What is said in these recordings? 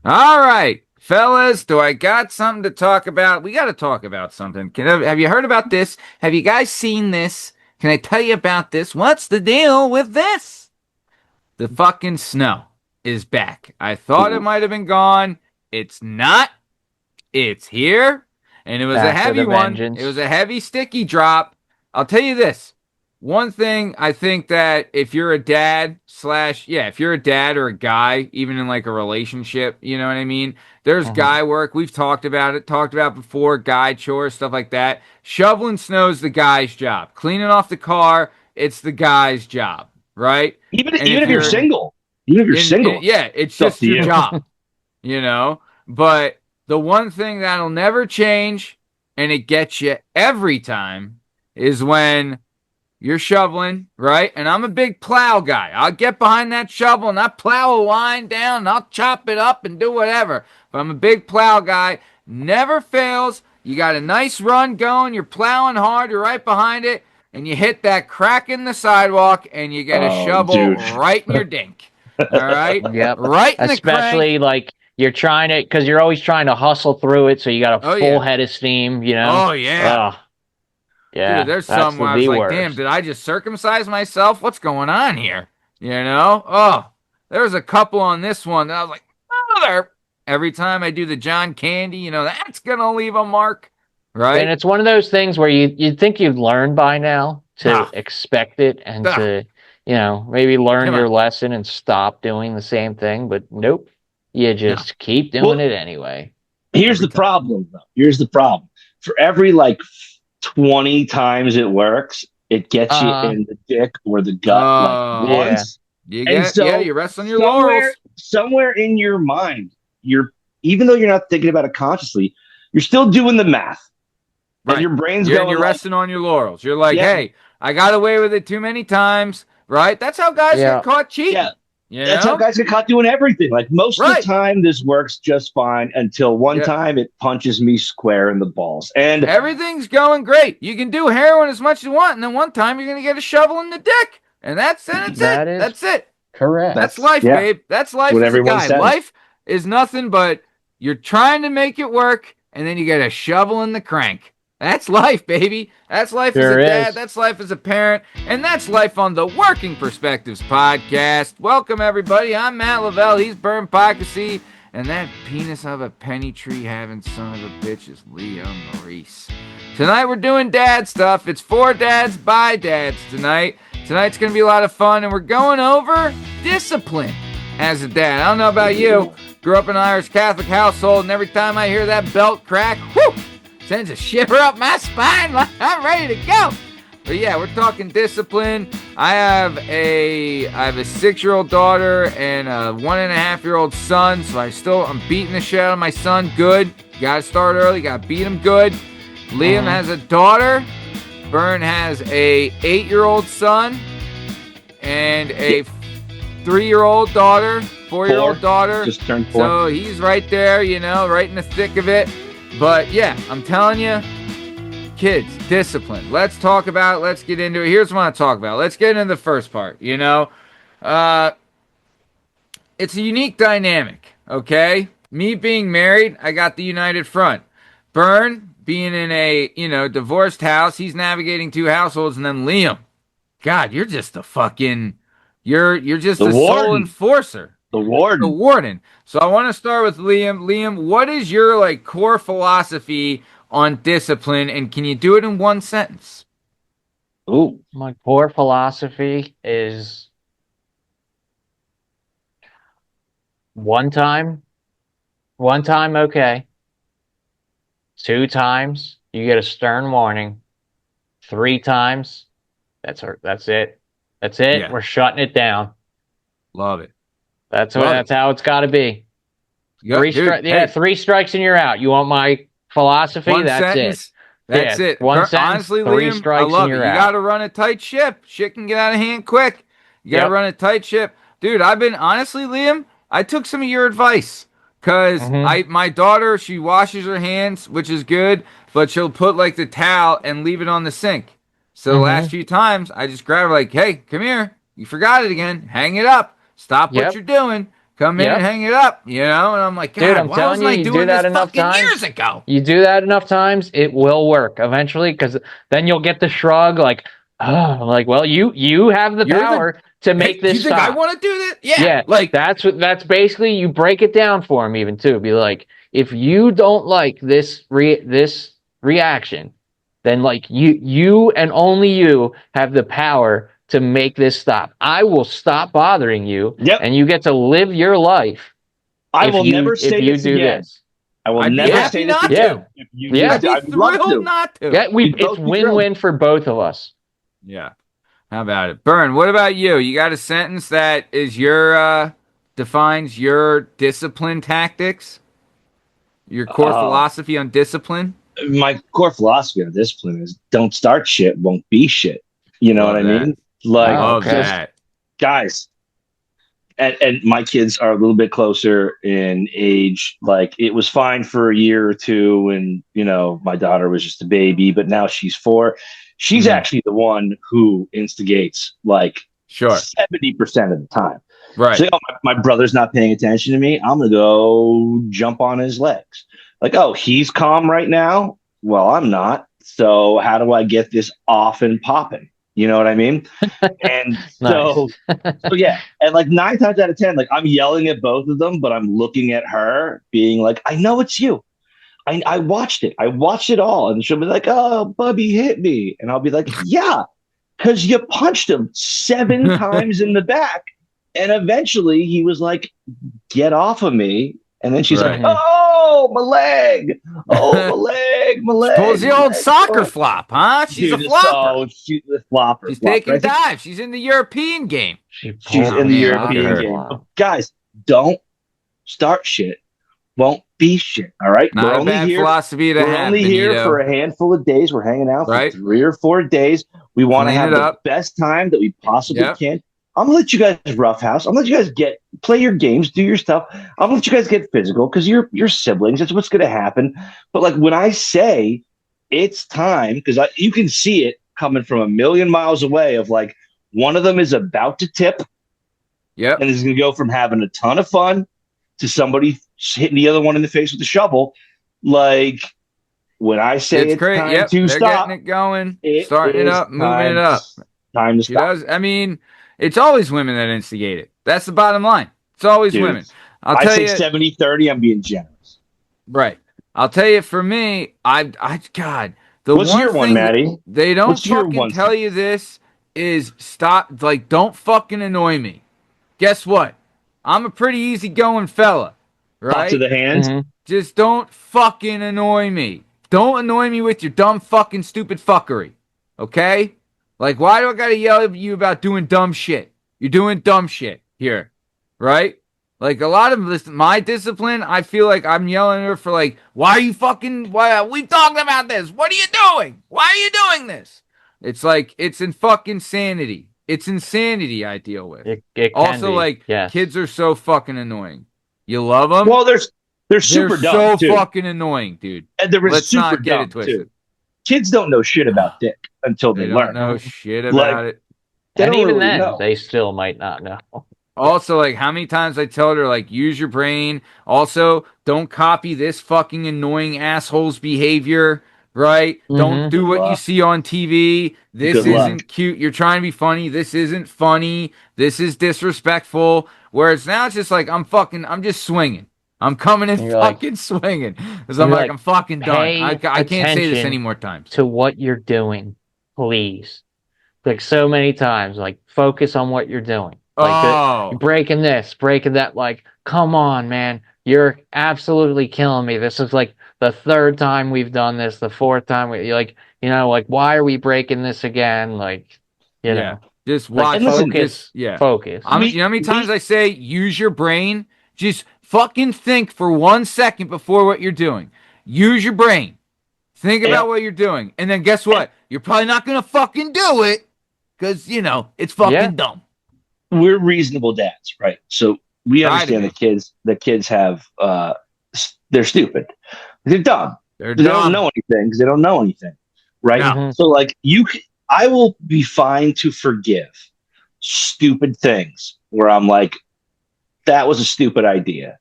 All right, fellas, do I got something to talk about? We got to talk about something. Have you heard about this? Have you guys seen this? Can I tell you about this? What's the deal with this? The fucking snow is back. I thought it Ooh, might have been gone. It's not. It's here. And it was a Back with heavy a one. It was vengeance. a heavy, sticky drop. I'll tell you this. One thing I think that if you're a dad slash, yeah, if you're a dad or a guy, even in like a relationship, you know what I mean? There's Hmm. guy work. We've talked about it, talked about before, guy chores, stuff like that. Shoveling snow's the guy's job. Cleaning off the car, it's the guy's job, right? even And even if if you're you're single, even if you're single, yeah, it's it's up just to your you. job, you know? But the one thing that'll never change and it gets you every time is when you're shoveling, right? And I'm a big plow guy. I'll get behind that shovel and I'll plow a line down and I'll chop it up and do whatever. But I'm a big plow guy. Never fails. You got a nice run going. You're plowing hard. You're right behind it. And you hit that crack in the sidewalk and you get a Oh, shovel dude. right in your dink. All right? Yep. Right in the crank. Especially like you're trying to, because you're always trying to hustle through it, so you got a Oh, full yeah. head of steam, you know? Oh, yeah. Ugh. Dude, Yeah, there's that's some where I was the like, damn, worst. did I just circumcise myself? What's going on here? You know? Oh, there was a couple on this one that I was like, mother. Every time I do the John Candy, that's going to leave a mark, And right? it's one of those things where you'd think you'd learn by now to Ah, expect it and ah, to, maybe learn come on. your lesson and stop doing the same thing, but nope. You No, just keep doing Well, it anyway. here's every the time. problem, though. Here's the problem. For every like 20 times it works, it gets you Uh, in the dick or the gut like Oh, yeah. once. you And get, yeah, so you rest on your somewhere, laurels. somewhere in your mind, you're even though you're not thinking about it consciously, you're still doing the math. And Right. your brain's You're going like, resting on your laurels. You're like, yep, hey, I got away with it too many times, right? That's how guys get Yeah. caught yeah. cheating, you That's how know? guys get caught doing everything. Like most of the Right. time, this works just fine until one Yeah. time it punches me square in the balls. And Everything's going great. You can do heroin as much as you want, and then one time you're gonna get a shovel in the dick, and that's it. That is That's it. correct. That's that's, life, yeah, babe. That's that's life what as a everyone guy. says. Life is nothing but you're trying to make it work, and then you get a shovel in the crank. That's life, baby. That's life as a Sure dad. is. That's life as a parent. And that's life on the Working Perspectives podcast. Welcome, everybody. I'm Matt Lavelle. He's Bern Pockasee. And that penis of a penny tree having son of a bitch is Leo Maurice. Tonight we're doing dad stuff. It's for dads by dads tonight. Tonight's going to be a lot of fun, and we're going over discipline as a dad. I don't know about you. Grew up in an Irish Catholic household, and every time I hear that belt crack, whoo, sends a shiver up my spine like I'm ready to go. But yeah, we're talking discipline. I have a 6-year-old daughter and a 1.5-year-old son, so I'm beating the shit out of my son good. Gotta start early, gotta beat him good. Liam has a daughter. Bern has a 8-year-old son and a 3-year-old daughter, 4-year-old daughter. Just turned 4. So he's right there, right in the thick of it. But yeah, I'm telling you, kids, discipline. Let's talk about it. Let's get into it. Here's what I want to talk about. Let's get into the first part. Uh, it's a unique dynamic, okay? Me being married, I got the united front. Bern being in a, divorced house, he's navigating 2 households, and then Liam. God, you're just a fucking, you're just The a sole warden. enforcer. The The warden. warden. So I want to start with Liam. Liam, what is your like core philosophy on discipline, and can you do it in one sentence? Ooh. My core philosophy is one time, okay. 2 times, you get a stern warning. 3 times, that's it. That's it. Yeah, We're shutting it down. love it. That's Love that's how it's got to be. Yep, dude. Yeah, Hey, 3 strikes and you're out. You want my philosophy? one That's it. sentence. That's Yeah, it. one sentence, Honestly, 3 Liam, I strikes and love it. you're You got out. to run a tight ship. Shit can get out of hand quick. You got to Yep. run a tight ship, dude. I've been honestly, Liam. I took some of your advice because Mm-hmm. my daughter, she washes her hands, which is good, but she'll put like the towel and leave it on the sink. So the last Mm-hmm. few times, I just grab her like, hey, come here. You forgot it again. Hang it up. Stop what Yep. you're doing. come in and hang it up, you know? And I'm like, God, Dude, I'm why telling wasn't you, I you doing do that this enough fucking times. years ago? You do that enough times, it will work eventually, because then you'll get the shrug, like, oh, like, well, you have the power to make do this you think stop. I want to do this? Yeah, Yeah, like that's basically, you break it down for him even too. Be like, if you don't like this reaction, then like you and only you have the power to make this stop. I will stop bothering you, Yep. and you get to live your life. I will never say if you this do again. this. I will I'd be never happy say this not again. to. If you Yeah. do, I'd be I'd love thrilled to. not to. Yeah, We'd it's both be thrilled. win-win for both of us. Yeah. How about it? Bern, what about you? You got a sentence that is your defines your discipline tactics? Your core philosophy on discipline? My core philosophy on discipline is don't start shit, won't be shit. You know Love what I that. mean? Like, Love okay. that. guys, and my kids are a little bit closer in age. Like, it was fine for a year or two when, you know, my daughter was just a baby, but now she's 4. She's actually the one who instigates, like, Sure. 70% of the time. Right. So, my brother's not paying attention to me. I'm going to go jump on his legs. Like, oh, he's calm right now. Well, I'm not. So how do I get this off and popping? You know what I mean? And so yeah. And like 9 times out of 10, like, I'm yelling at both of them, but I'm looking at her being like, I know it's you. I watched it. I watched it all. And she'll be like, oh, Bubby hit me. And I'll be like, yeah, because you punched him 7 times in the back. And eventually he was like, get off of me. And then she's Right. like, oh, my leg. Oh, my leg, my leg. Pulls the my old leg. soccer Oh. flop, huh? She's Dude, a flopper. So she's a flopper. She's flopper. taking dives. She's in the European game. She's in the European game. But guys, don't start shit. Won't be shit. All right. Not a bad philosophy to have. We're only here for a handful of days. We're hanging out for 3 or 4 days. We want to have the best time that we possibly can. I'm gonna let you guys roughhouse. I'm gonna let you guys play your games, do your stuff. I'm gonna let you guys get physical because you're siblings. That's what's gonna happen. But like, when I say it's time, because you can see it coming from a million miles away, of like, one of them is about to tip. Yep. And is gonna go from having a ton of fun to somebody hitting the other one in the face with a shovel. Like, when I say it's great. time to They're stop, getting it going, starting it up, moving it up. Time to stop. I mean, it's always women that instigate it. That's the bottom line. It's always women. I say 70-30. I'm being generous. Right. I'll tell you, for me, God, the What's your one, Maddie? They don't fucking tell you this is stop. Like, don't fucking annoy me. Guess what? I'm a pretty easygoing fella, right? Hot to the hands. Mm-hmm. Just don't fucking annoy me. Don't annoy me with your dumb fucking stupid fuckery. Okay? Like, why do I gotta yell at you about doing dumb shit? You're doing dumb shit here, right? Like, a lot of this, my discipline, I feel like I'm yelling at her for like, we've talked about this. What are you doing? Why are you doing this? It's like, it's in fucking sanity. It's insanity I deal with. It also, be. like, yes. Kids are so fucking annoying. You love them? Well, they're super dumb, so too. fucking annoying, dude. And Let's super not get dumb, it twisted. Too. Kids don't know shit about dick until they learn. They don't know shit about it. And even then, they still might not know. Also, like, how many times I told her, like, use your brain. Also, don't copy this fucking annoying asshole's behavior, right? Mm-hmm. Don't do what you see on TV. This isn't cute. You're trying to be funny. This isn't funny. This is disrespectful. Whereas now it's just like, I'm just swinging. I'm coming in fucking swinging. Because I'm fucking done. I can't say this any more times. To what you're doing, please. Like, so many times, like, focus on what you're doing. Like, you're breaking this, breaking that. Like, come on, man. You're absolutely killing me. This is like the 3rd time we've done this, the 4th time. Why are we breaking this again? Like, you know. Just watch. Focus. Focus. You know how many times I say, use your brain? Just fucking think for 1 second before what you're doing. Use your brain. Think about what you're doing. And then guess what? You're probably not going to fucking do it because, it's fucking dumb. We're reasonable dads, right? So we understand the kids have, they're stupid. They're dumb. They don't know anything because they don't know anything, right? No. Mm-hmm. So like I will be fine to forgive stupid things where I'm like, that was a stupid idea.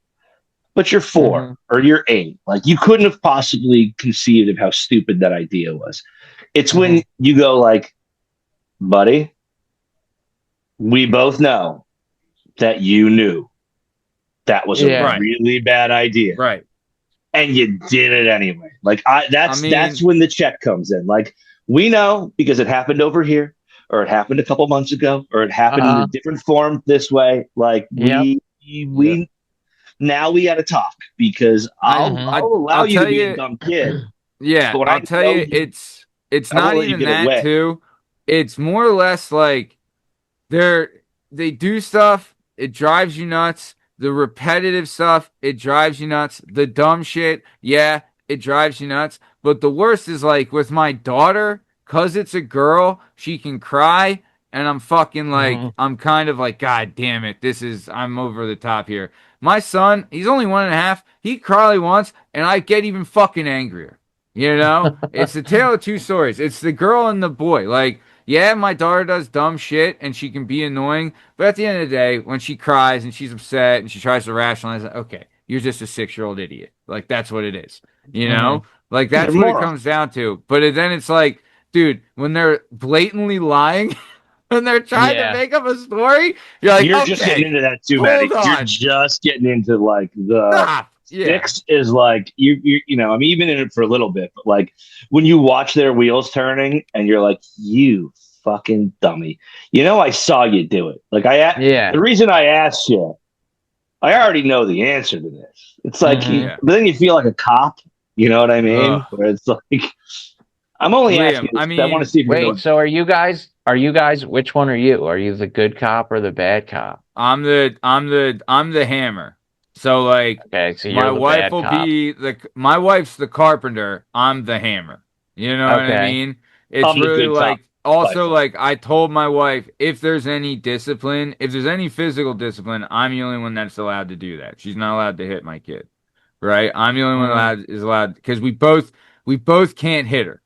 But you're 4 or you're 8. Like, you couldn't have possibly conceived of how stupid that idea was. It's when you go like, buddy, we both know that you knew that was a really bad idea. Right. And you did it anyway. Like, that's when the check comes in. Like, we know because it happened over here, or it happened a couple months ago, or it happened in a different form this way. Like, we now we got to talk, because I'll allow you to be a dumb kid. Yeah, I'll tell you, it's not even that too. It's more or less like they do stuff, it drives you nuts. The repetitive stuff, it drives you nuts. The dumb shit, yeah, it drives you nuts. But the worst is like with my daughter, cause it's a girl, she can cry, and I'm fucking like, I'm kind of like, God damn it, I'm over the top here. My son, he's only 1.5. He cry once, and I get even fucking angrier. You know, it's the tale of two stories. It's the girl and the boy. Like, yeah, my daughter does dumb shit and she can be annoying, but at the end of the day, when she cries and she's upset and she tries to rationalize it, okay, you're just a 6-year-old idiot. Like, that's what it is. You know? Like, that's what it comes down to. But then it's like, dude, when they're blatantly lying and they're trying to make up a story, you're like, you're just getting into that too, Maddie. You're just getting into like the six is like you know, I'm even in it for a little bit, but like when you watch their wheels turning and you're like, you fucking dummy. You know, I saw you do it. Like the reason I asked you, I already know the answer to this. It's like but then you feel like a cop, you know what I mean? Where it's like, I'm only asking this, I want to see if wait, so are you guys which one are you? Are you the good cop or the bad cop? I'm the hammer. So like, okay, so my wife will be my wife's the carpenter. I'm the hammer. You know what I mean? It's really like also like I told my wife, if there's any discipline, if there's any physical discipline, I'm the only one that's allowed to do that. She's not allowed to hit my kid, right? I'm the only one allowed because we both can't hit her.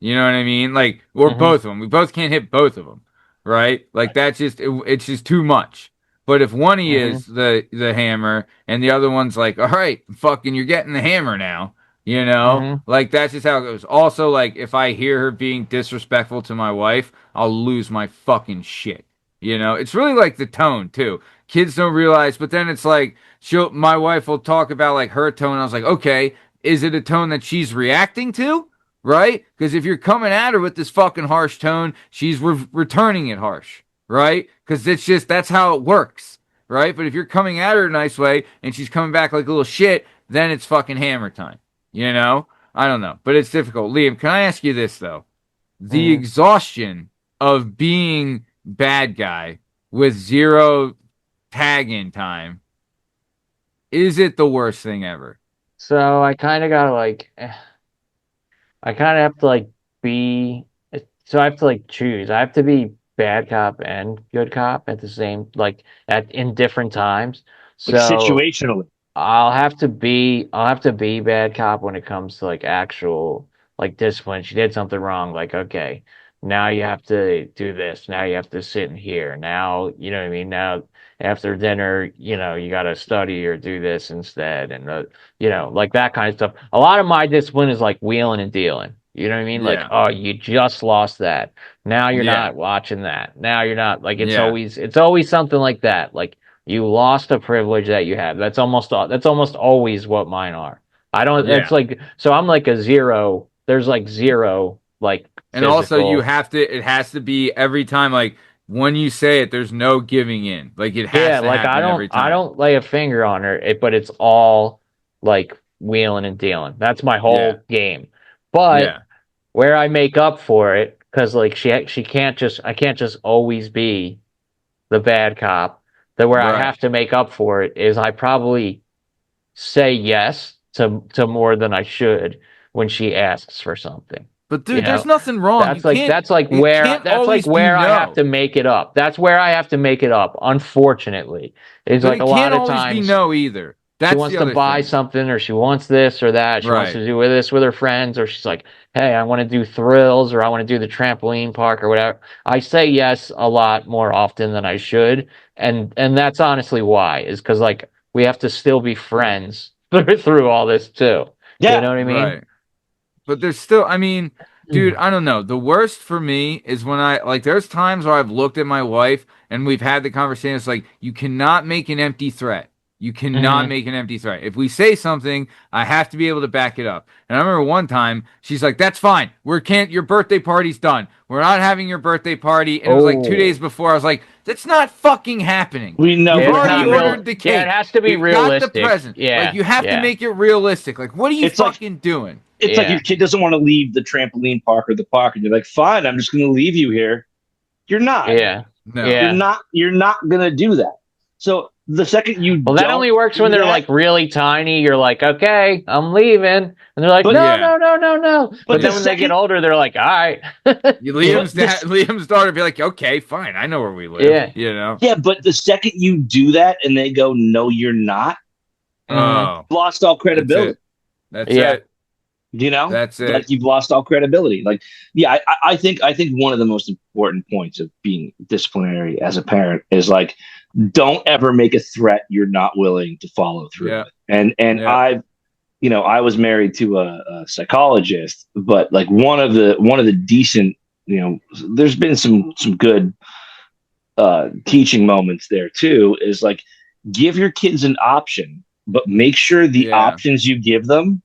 You know what I mean? Like, or both of them. We both can't hit both of them, right? Like that's just it's just too much. But if one is the hammer and the other one's like, all right, fucking, you're getting the hammer now, you know, like that's just how it goes. Also, like if I hear her being disrespectful to my wife, I'll lose my fucking shit. You know, it's really like the tone too. Kids don't realize, but then it's like my wife will talk about like her tone. I was like, okay, is it a tone that she's reacting to? Right? Because if you're coming at her with this fucking harsh tone, she's returning it harsh. Right? Because that's how it works, right? But if you're coming at her a nice way and she's coming back like a little shit, then it's fucking hammer time. You know? I don't know, but it's difficult. Liam, can I ask you this though? The exhaustion of being bad guy with 0 tag-in time, is it the worst thing ever? So I kind of gotta like, I kind of have to like be. So I have to like choose. I have to be bad cop and good cop at the same in different times. So like situationally, I'll have to be bad cop when it comes to like actual like discipline. She did something wrong, like okay, now you have to do this. Now you have to sit in here. Now you know what I mean. Now after dinner, you know you got to study or do this instead, and you know like that kind of stuff. A lot of my discipline is like wheeling and dealing. You know what I mean? Like, oh, you just lost that. Now you're not watching that. Now you're not like it's always something like that. Like you lost a privilege that you have. That's almost always what mine are. I don't. It's like so. I'm like a 0. There's like 0 like. And also, you have to. It has to be every time. Like when you say it, there's no giving in. Like it has to like happen every time. I don't lay a finger on her. But it's all like wheeling and dealing. That's my whole game. But where I make up for it, because like I can't just always be the bad cop. That where I have to make up for it is I probably say yes to more than I should when she asks for something. But dude, there's nothing wrong. That's where I have to make it up. That's where I have to make it up. Unfortunately, it's like a lot of times. It can't always be no either. She wants to buy something, or she wants this or that. She wants to do this with her friends, or she's like, hey, I want to do thrills, or I want to do the trampoline park or whatever. I say yes a lot more often than I should. And that's honestly why, is because like we have to still be friends through all this too. Yeah. You know what I mean? Right. But there's still, I mean, dude, I don't know. The worst for me is when there's times where I've looked at my wife and we've had the conversation. It's like, you cannot make an empty threat. You cannot make an empty threat. If we say something, I have to be able to back it up. And I remember one time she's like, "That's fine. Your birthday party's done. We're not having your birthday party." And it was like 2 days before. I was like, "That's not fucking happening. We know You've already ordered the cake. Yeah, it has to be realistic. Got the present. Yeah, like you have to make it realistic. Like, what are you fucking doing?" It's like your kid doesn't want to leave the trampoline park or the park, and you're like, "Fine, I'm just going to leave you here." You're not. Yeah. No. Yeah. You're not going to do that. So the second you that only works when they're like really tiny. You're like, okay, I'm leaving, and they're like, no. But then when they get older, they're like, all right. Liam's daughter be like, okay, fine, I know where we live. Yeah. You know. Yeah, but the second you do that and they go, no, you're not. Oh, you've lost all credibility. That's it. You know, that's it. Like you've lost all credibility. Like, yeah, I think one of the most important points of being disciplinary as a parent is like, don't ever make a threat you're not willing to follow through with. And I was married to a psychologist, but like one of the decent, there's been some good teaching moments there too, is like, give your kids an option, but make sure the options you give them,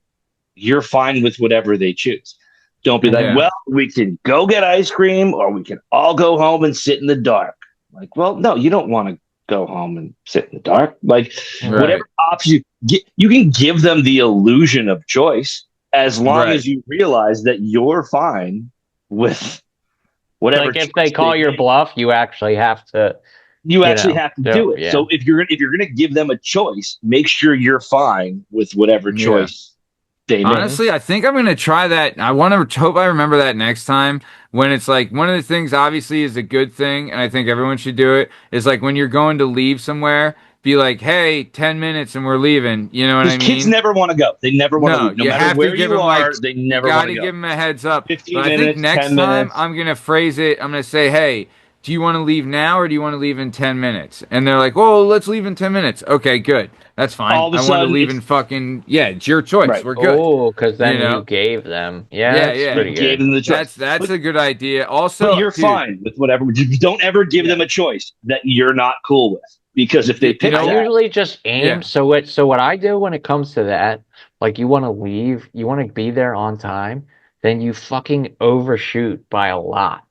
you're fine with whatever they choose. Don't be like, well, we can go get ice cream or we can all go home and sit in the dark. Like, well, no, you don't want to go home and sit in the dark. Like whatever option you get, you can give them the illusion of choice as long as you realize that you're fine with whatever. Like if they call your bluff, you actually have to. You actually have to do it. Yeah. So if you're going to give them a choice, make sure you're fine with whatever choice. Honestly, I think I'm going to try that. I want to hope I remember that next time, when it's like one of the things obviously is a good thing, and I think everyone should do it, is like when you're going to leave somewhere, be like, hey, 10 minutes and we're leaving. You know what I mean? Kids never want to go. They never want to leave. No matter where you are, they never want to go. You got to give them a heads up. 15 minutes, I think next time I'm going to phrase it, I'm going to say, hey, do you want to leave now or do you want to leave in 10 minutes? And they're like, well, let's leave in 10 minutes. Okay, good. That's fine. I want to leave in fucking, it's your choice. Right. We're good. Oh, because then you gave them. Yeah. You gave them the choice. That's a good idea. Also, but you're fine with whatever. Don't ever give them a choice that you're not cool with. Because if they pick that, usually just aim. Yeah. So what I do when it comes to that, like you want to leave, you want to be there on time, then you fucking overshoot by a lot.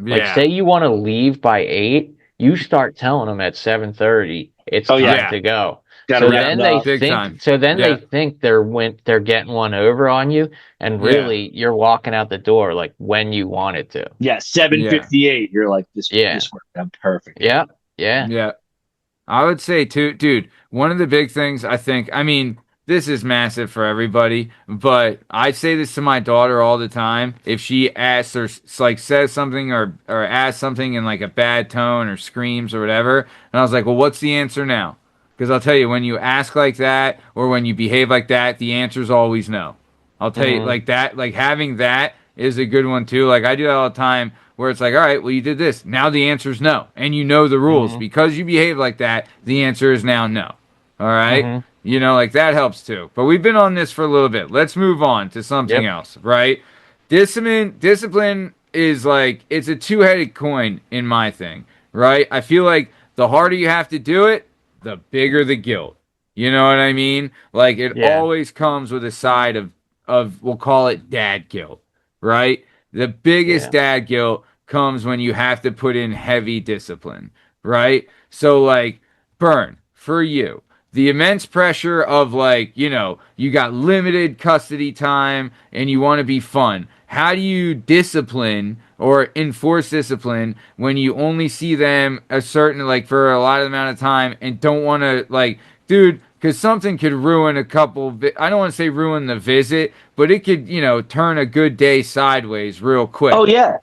Yeah. Like say you want to leave by 8, you start telling them at 7:30 it's time to go. So then they think they're getting one over on you, and really you're walking out the door like when you wanted to. Yeah, 7:58. You're like this worked out perfect. Yeah. I would say too, dude. One of the big things I think, I mean, this is massive for everybody, but I say this to my daughter all the time. If she asks or like says something or asks something in like a bad tone or screams or whatever, and I was like, well, what's the answer now? Because I'll tell you, when you ask like that or when you behave like that, the answer's always no. I'll tell you like that, like having that is a good one too. Like I do that all the time where it's like, all right, well, you did this. Now the answer's no. And you know the rules. Because you behave like that, the answer is now no. All right? Like that helps too. But we've been on this for a little bit. Let's move on to something else, right? Discipline is like, it's a two-headed coin in my thing, right? I feel like the harder you have to do it, the bigger the guilt. You know what I mean? Like it always comes with a side of we'll call it dad guilt, right? The biggest dad guilt comes when you have to put in heavy discipline, right? So like, Bern, for you, the immense pressure of like, you got limited custody time and you want to be fun. How do you discipline or enforce discipline when you only see them a certain, like for a lot of amount of time and don't want to like, dude, because something could ruin I don't want to say ruin the visit, but it could, turn a good day sideways real quick. Oh yeah.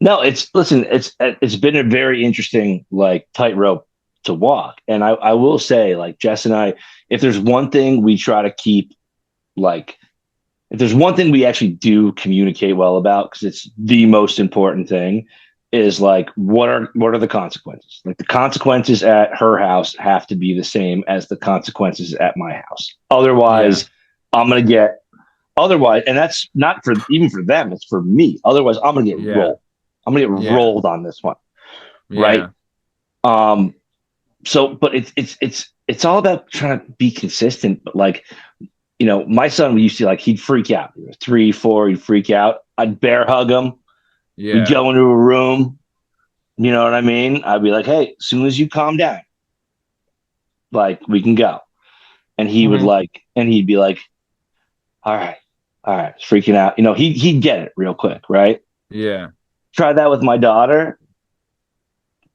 No, it's been a very interesting like tightrope to walk. And I will say, like Jess and I, if there's one thing we try to keep, like, if there's one thing we actually do communicate well about, because it's the most important thing, is like what are the consequences? Like the consequences at her house have to be the same as the consequences at my house. Otherwise, I'm gonna get otherwise, and that's not for even for them, it's for me. Otherwise, I'm gonna get rolled. I'm gonna get rolled on this one. Right. So but it's all about trying to be consistent, but like, you know, my son, we used to, like, he'd freak out. He was 3, 4, he'd freak out. I'd bear hug him. We'd go into a room. You know what I mean? I'd be like, hey, as soon as you calm down, like, we can go. And he would like, and he'd be like, all right, freaking out. You know, he'd get it real quick, right? Yeah. Try that with my daughter.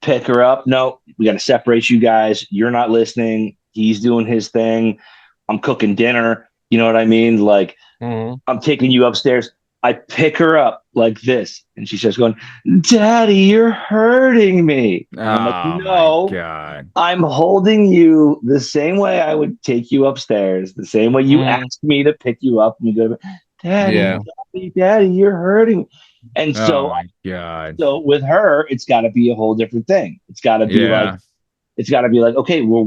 Pick her up. No, we got to separate you guys. You're not listening. He's doing his thing. I'm cooking dinner. You know what I mean? Like, I'm taking you upstairs. I pick her up like this, and she starts going, Daddy, you're hurting me. And I'm like, no, my God. I'm holding you the same way I would take you upstairs, the same way you asked me to pick you up. And you go, Daddy, you're hurting me. And so, my God. So with her, it's got to be a whole different thing. It's got to be like, it's got to be like, okay, well,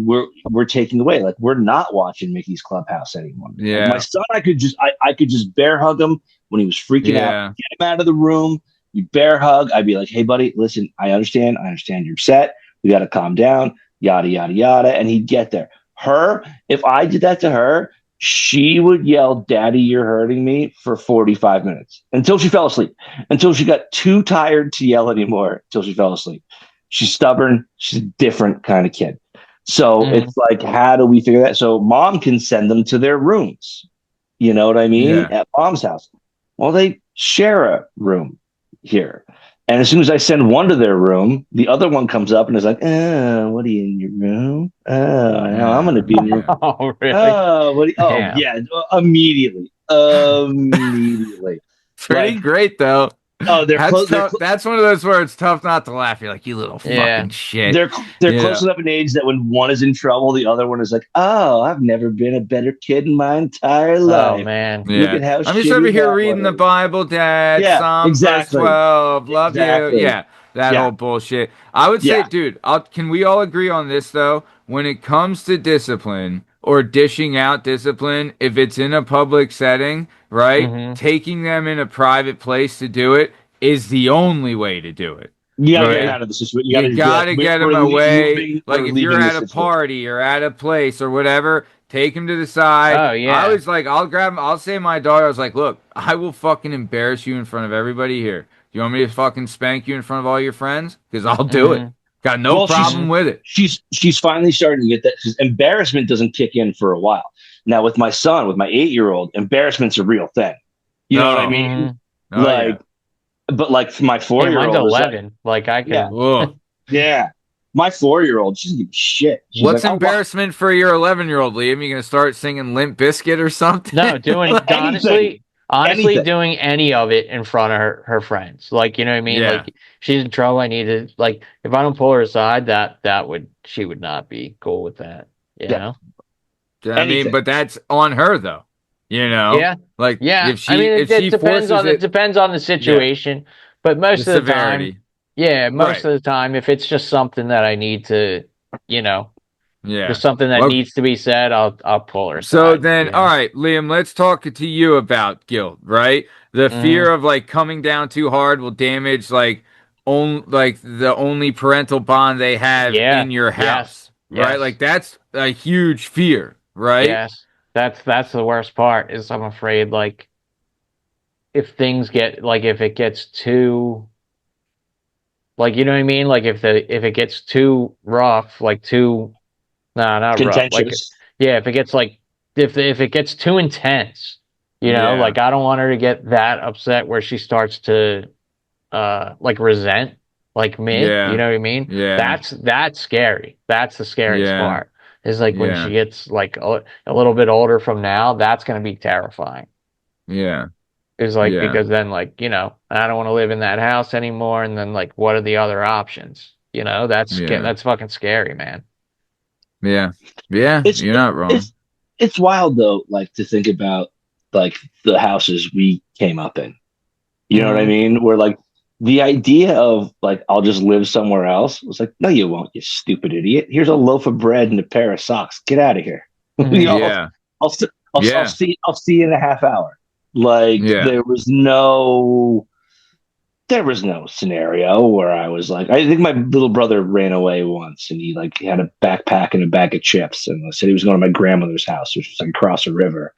we're taking away, like, we're not watching Mickey's Clubhouse anymore. Yeah. Like my son, I could just bear hug him when he was freaking out, get him out of the room. You bear hug. I'd be like, hey, buddy, listen, I understand you're upset. We got to calm down, yada, yada, yada. And he'd get there. Her, if I did that to her, she would yell, Daddy, you're hurting me for 45 minutes until she fell asleep, until she got too tired to yell anymore, until she fell asleep. She's stubborn. She's a different kind of kid. So it's like, how do we figure that? So mom can send them to their rooms. You know what I mean? At mom's house. Well, they share a room here. And as soon as I send one to their room, the other one comes up and is like, oh, what are you in your room? Oh, I'm going to be in your room. Oh, really? Oh, what? Yeah, immediately. Pretty great, though. Oh, they're close. That's one of those where it's tough not to laugh. You're like, you little fucking shit. They're close enough in age that when one is in trouble, the other one is like, oh, I've never been a better kid in my entire life. Oh, man. Look at how I'm just over here reading the Bible, Dad. Psalm verse 12. Love you. Yeah. That whole bullshit. I would say, dude, can we all agree on this, though? When it comes to discipline or dishing out discipline, if it's in a public setting, right, taking them in a private place to do it is the only way to do it. You gotta get out of the situation. You gotta get them away. Like if you're at a party or at a place or whatever, take him to the side. Oh, yeah. I was like, I'll grab him. I'll say to my daughter, I was like, look, I will fucking embarrass you in front of everybody here. You want me to fucking spank you in front of all your friends? Because I'll do it. Got no problem with it. She's finally starting to get that. Because embarrassment doesn't kick in for a while. Now with my son, with my 8-year-old, embarrassment's a real thing. You know what I mean? But like my 4-year-old, mine's 11. Like I can. Yeah. My 4-year-old, she doesn't give a shit. She's What's embarrassment for your 11-year-old, Liam? You gonna start singing Limp Bizkit or something? No, doing honestly doing any of it in front of her friends. Like, you know what I mean? Like she's in trouble. I need to, like, if I don't pull her aside, she would not be cool with that. You know? I mean, but that's on her though. You know? Yeah. Like if she it depends on the situation. But most of the severity. time, most of the time, if it's just something that I need to, you know, there's something that needs to be said, I'll pull her aside. So then, all right, Liam, let's talk to you about guilt, right? The fear of like coming down too hard will damage like the only parental bond they have in your house, right? Yes. Like that's a huge fear, right? Yes, that's the worst part. Is I'm afraid like if it gets too, like, you know what I mean? Like if it gets too rough, like too. No, not rough. Like, if it gets like if it gets too intense, you know, like I don't want her to get that upset where she starts to like resent like me. You know what I mean? Yeah. That's scary. That's the scariest part. Is like when she gets like a little bit older from now, that's gonna be terrifying. Yeah. Is like because then, like, you know, I don't want to live in that house anymore, and then like what are the other options? You know, that's fucking scary, man. Yeah. Yeah. It's You're not wrong. it's wild though, like to think about like the houses we came up in. You know what I Mm-hmm. mean? Where like the idea of like I'll just live somewhere else was like, no, you won't, you stupid idiot. Here's a loaf of bread and a pair of socks. Get out of here. Mm-hmm. Yeah. I'll, Yeah. I'll see you in a half hour. Like Yeah. there was no scenario where I was like, I think my little brother ran away once and he like had a backpack and a bag of chips and said he was going to my grandmother's house, which was like across a river.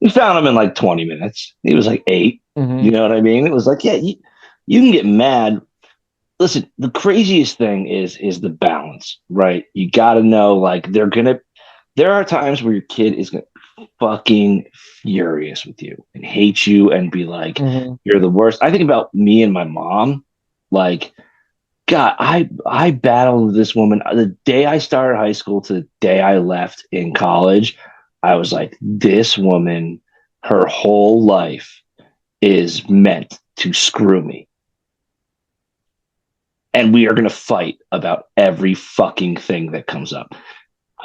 We found him in like 20 minutes. He was like 8. You Mm-hmm. know what I mean? It was like, yeah, you can get mad. Listen, the craziest thing is the balance, right? You got to know like there are times where your kid is gonna be fucking furious with you and hate you and be like, Mm-hmm. you're the worst. I think about me and my mom, like, God, I battled with this woman the day I started high school to the day I left in college. I was like, this woman, her whole life is meant to screw me. And we are going to fight about every fucking thing that comes up.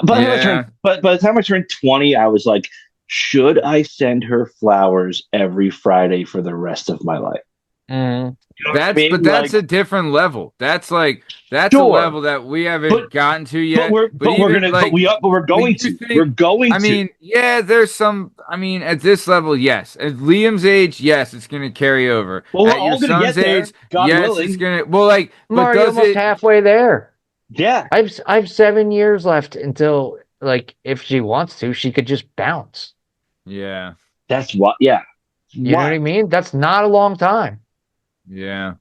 Yeah. But by the time I turned 20, I was like, should I send her flowers every Friday for the rest of my life? Mm-hmm. You know what I mean? But that's Like, a different level. That's a sure, level that we but haven't gotten to yet. But we're even gonna like, but but you we're think, going I to. mean, yeah, there's some, I mean, at this level, yes. At Liam's age, yes, it's gonna carry over. Well, we're At your all gonna son's get there, age, God yes, it's willing. gonna, well, like, I'm but already does almost it, halfway there. Yeah, I've 7 years left until like if she wants to, she could just bounce. yeah, that's what. Yeah, You know what I wild. mean? That's not a long time. yeah.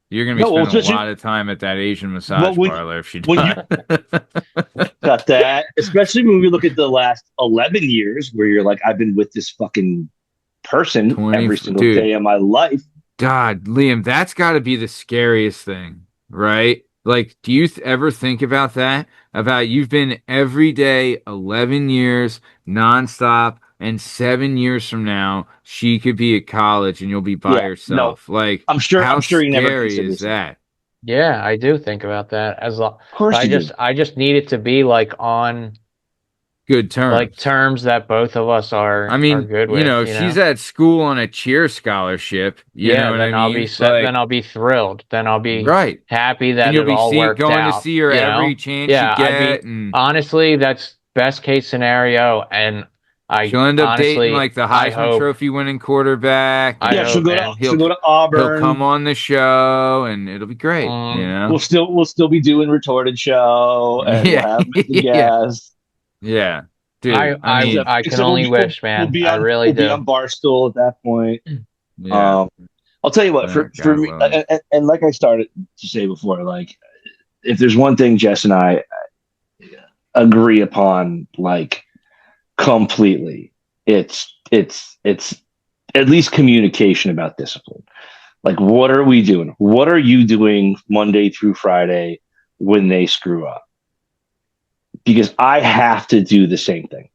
You're gonna be No, well, spending a especially lot of time at that Asian well massage when parlor if she when you does. got that, especially when we look at the last 11 years, where you're like, I've been with this fucking person 20, every single dude. day of my life. God, Liam, that's got to be the scariest thing, right? Like, do you ever think about that? About you've been every day 11 years nonstop, and 7 years from now, she could be at college and you'll be by Yeah, no, yourself. Like, I'm how sure he never scary is considers that. that? Yeah, I do think about that as long. Of course you do. I just need it to be like on Good like terms. terms that both of us I are mean, good with, you she's know? at school on a cheer scholarship. You know Yeah, what I then I'll be mean? set, then Like, I'll be thrilled. Then I'll be right. happy And that you'll it be all worked going to out, see her you every know? chance you Yeah, I'd get, be and honestly, that's best case scenario, and I she'll end up dating honestly like the Heisman Trophy winning quarterback, I Yeah, hope, and and she'll go to he'll come Auburn. on the show, and it'll be great. You um, know? We'll still be doing retorted show, and we'll Yeah, have the yeah, gas. yeah, dude. I mean, I can Except only wish, man. I really we'll be do. on Barstool at that point. yeah, Um, I'll tell you what, for God me, willing. and like I started to say before, like if there's one thing Jess and I agree upon, like completely, it's at least communication about discipline. Like, what are we doing? What are you doing Monday through Friday when they screw up? Because I have to do the same thing.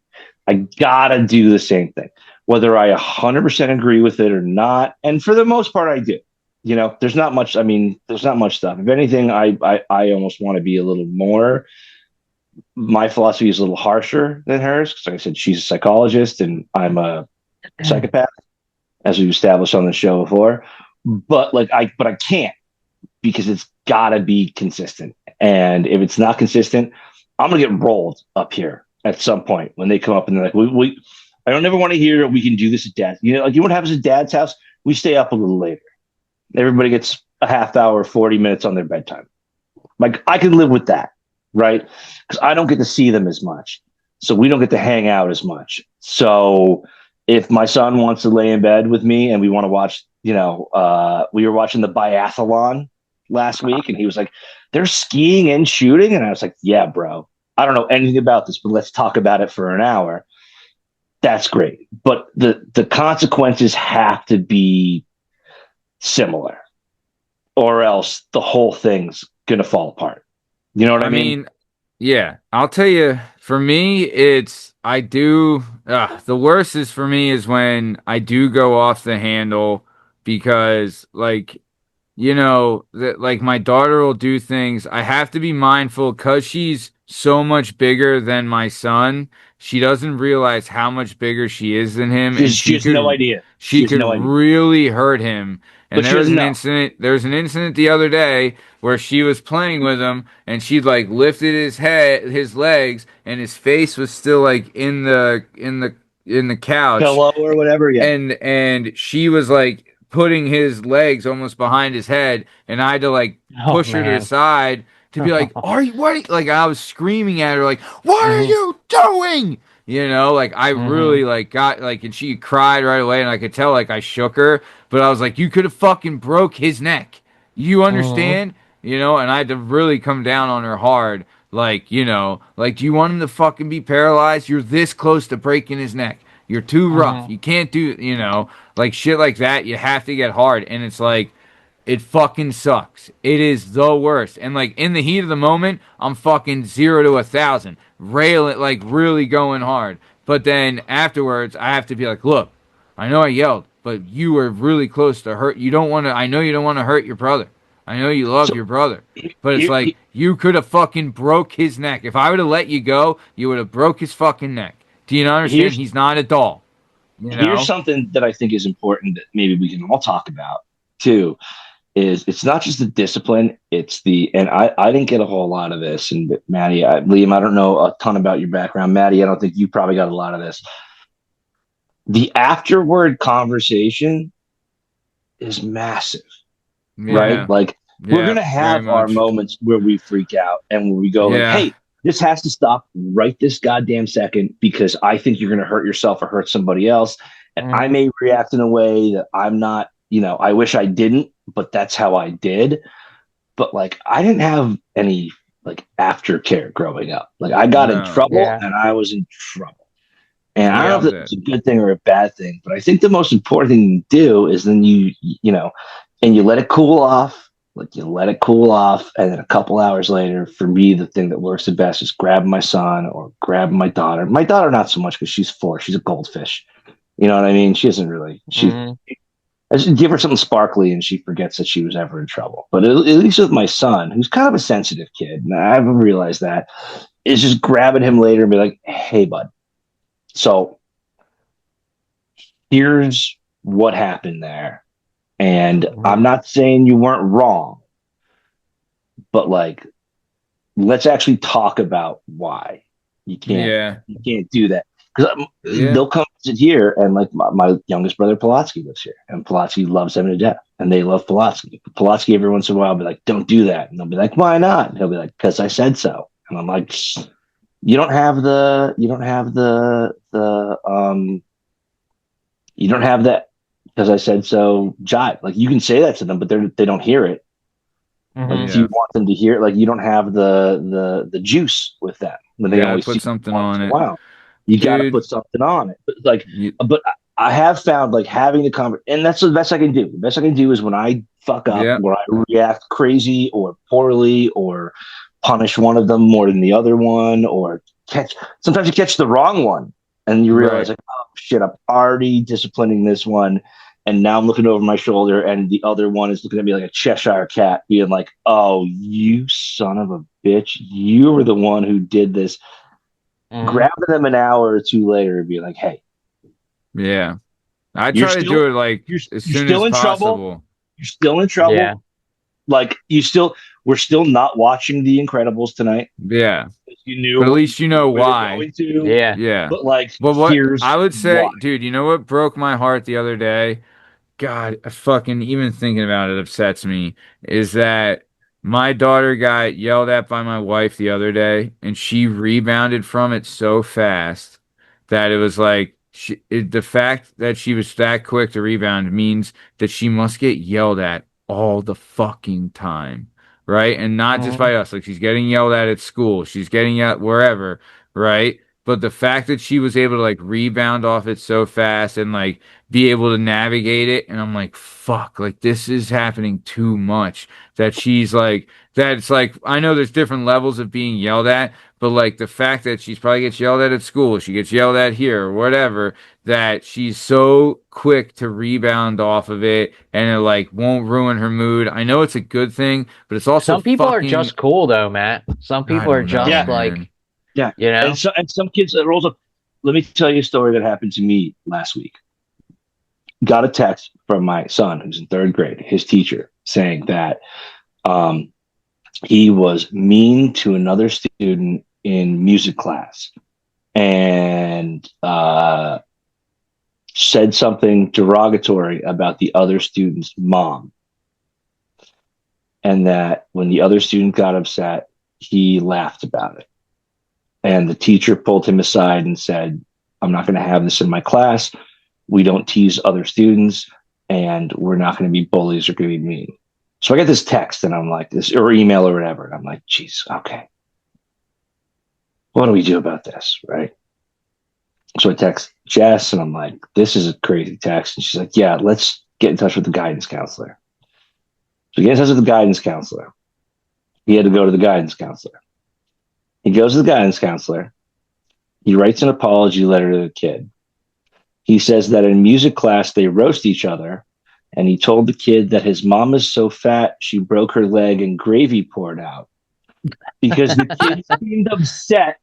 I gotta do the same thing, whether I 100% agree with it or not. And for the most part, I do. You know, there's not much. I mean, there's not much stuff. If anything, I almost want to be a little more. My philosophy is a little harsher than hers because, like I said, she's a psychologist and I'm a psychopath, as we've established on the show before. But I can't because it's gotta be consistent. And if it's not consistent, I'm gonna get rolled up here at some point when they come up and they're like, we I don't ever want to hear we can do this at dad. You know, like you know what happens at dad's house? We stay up a little later. Everybody gets a half hour, 40 minutes on their bedtime. Like I can live with that, right? Because I don't get to see them as much. So we don't get to hang out as much. So if my son wants to lay in bed with me and we want to watch, we were watching the biathlon last week and he was like, they're skiing and shooting. And I was like, yeah, bro, I don't know anything about this, but let's talk about it for an hour. That's great. But the consequences have to be similar or else the whole thing's going to fall apart. You know what I I mean? mean, yeah, I'll tell you, for me, the worst is for me is when I do go off the handle because, like, that like my daughter will do things. I have to be mindful because she's so much bigger than my son. She doesn't realize how much bigger she is than him, and She has no idea. She she has could no idea. really hurt him. And But she doesn't know. there was an incident the other day where she was playing with him and she like lifted his legs, and his face was still like in the couch, Pillow or whatever. Yeah. and she was like putting his legs almost behind his head, and I had to like Oh push her to the man. side to be like, "Are you what?" Like I was screaming at her, like, "What are Hmm. you doing?" Like I Hmm. really like got like, and she cried right away, and I could tell like I shook her, but I was like, "You could have fucking broke his neck. You Hmm. understand?" And I had to really come down on her hard. Like, do you want him to fucking be paralyzed? You're this close to breaking his neck. You're too rough. Hmm. You can't like shit like that. You have to get hard. And it's like, it fucking sucks. It is the worst. And like in the heat of the moment, I'm fucking 0 to 1,000, railing, like really going hard. But then afterwards, I have to be like, look, I know I yelled, but you were really close to hurt. You don't want to. I know you don't want to hurt your brother. I know you love So your brother, but it's here, like you could have fucking broke his neck. If I would have let you go, you would have broke his fucking neck. Do you not understand? here's He's not a doll. You here's know? something that I think is important that maybe we can all talk about too. Is it's not just the discipline, it's the and I didn't get a whole lot of this. And Maddie, Liam, I don't know a ton about your background. Maddie, I don't think you probably got a lot of this. The afterward conversation is massive, right? Yeah. Like we're Yeah. gonna Very have our much. moments where we freak out and where we go like, Yeah. "Hey, this has to stop right this goddamn second because I think you're gonna hurt yourself or hurt somebody else." And I Hmm. may react in a way that I'm not, I wish I didn't, but that's how I did. But like, I didn't have any like aftercare growing up. Like, I got in No. trouble Yeah. and I was in trouble. And I don't That know was if it. that's a good thing or a bad thing, but I think the most important thing to do is then and you let it cool off. Like you let it cool off, and then a couple hours later, for me, the thing that works the best is grabbing my son or grabbing my daughter. My daughter, not so much because she's 4. She's a goldfish. You know what I mean? She isn't really. Hmm. I just give her something sparkly, and she forgets that she was ever in trouble. But at least with my son, who's kind of a sensitive kid, and I haven't realized that, is just grabbing him later and be like, "Hey, bud. So here's what happened there. And I'm Hmm. not saying you weren't wrong, but like, let's actually talk about why Yeah. you can't do that. Because Yeah. they'll come sit here, and like my youngest brother Pulaski lives here, and Pulaski loves them to death, and they love Pulaski. Pulaski every once in a while will be like, "Don't do that," and they'll be like, "Why not?" And he'll be like, "Because I said so." And I'm like, you don't have you don't have that because I said so jive. Like you can say that to them, but they don't hear it. Like Hmm. if you Yeah. want them to hear it, like you don't have the juice with that when You they gotta only put see something once on in a it. while. You got to Dude. put something on it. You, But I have found like having the conversation, and that's the best I can do. The best I can do is when I fuck up, yeah. where I react crazy or poorly, or punish one of them more than the other one, or catch. Sometimes you catch the wrong one, and you realize Right. like, oh shit, I'm already disciplining this one, and now I'm looking over my shoulder, and the other one is looking at me like a Cheshire cat, being like, "Oh, you son of a bitch! You were the one who did this." Hmm. Grabbing them an hour or two later and be like, "Hey, Yeah. I you're try to still do it like as you're soon still as in trouble. possible. You're still in Yeah. trouble. Like we're still not watching The Incredibles tonight. Yeah. You knew But at least you know we were why. going to, Yeah. Yeah. but like, But what here's I would why." say, dude, you know what broke my heart the other day? God, I fucking even thinking about it upsets me. Is that my daughter got yelled at by my wife the other day, and she rebounded from it so fast that it was like the fact that she was that quick to rebound means that she must get yelled at all the fucking time, right? And not just Hmm. by us. Like she's getting yelled at school, she's getting yelled wherever, right? but the fact that she was able to like rebound off it so fast and like be able to navigate it, and I'm like, fuck, like this is happening too much. That she's like, that it's like, I know there's different levels of being yelled at, but like the fact that she's probably gets yelled at school, she gets yelled at here or whatever, that she's so quick to rebound off of it and it like won't ruin her mood. I know it's a good thing, but it's also some people fucking, are just cool though, Matt. Some I people are don't know, just Yeah. like, man. Yeah. you know. And some kids that rolls up. Let me tell you a story that happened to me last week. Got a text from my son who's in third grade, his teacher, saying that he was mean to another student in music class and said something derogatory about the other student's mom. And that when the other student got upset, he laughed about it. And the teacher pulled him aside and said, I'm not going to have this in my class. We don't tease other students, and we're not going to be bullies or going to be mean. So I get this text, and I'm like, this, or email or whatever. And I'm like, geez, okay. What do we do about this? Right. So I text Jess, and I'm like, this is a crazy text. And she's like, yeah, let's get in touch with the guidance counselor. So he gets in touch with the guidance counselor. He had to go to the guidance counselor. He goes to the guidance counselor. He writes an apology letter to the kid. He says that in music class, they roast each other. And he told the kid that his mom is so fat, she broke her leg and gravy poured out. Because the kid seemed upset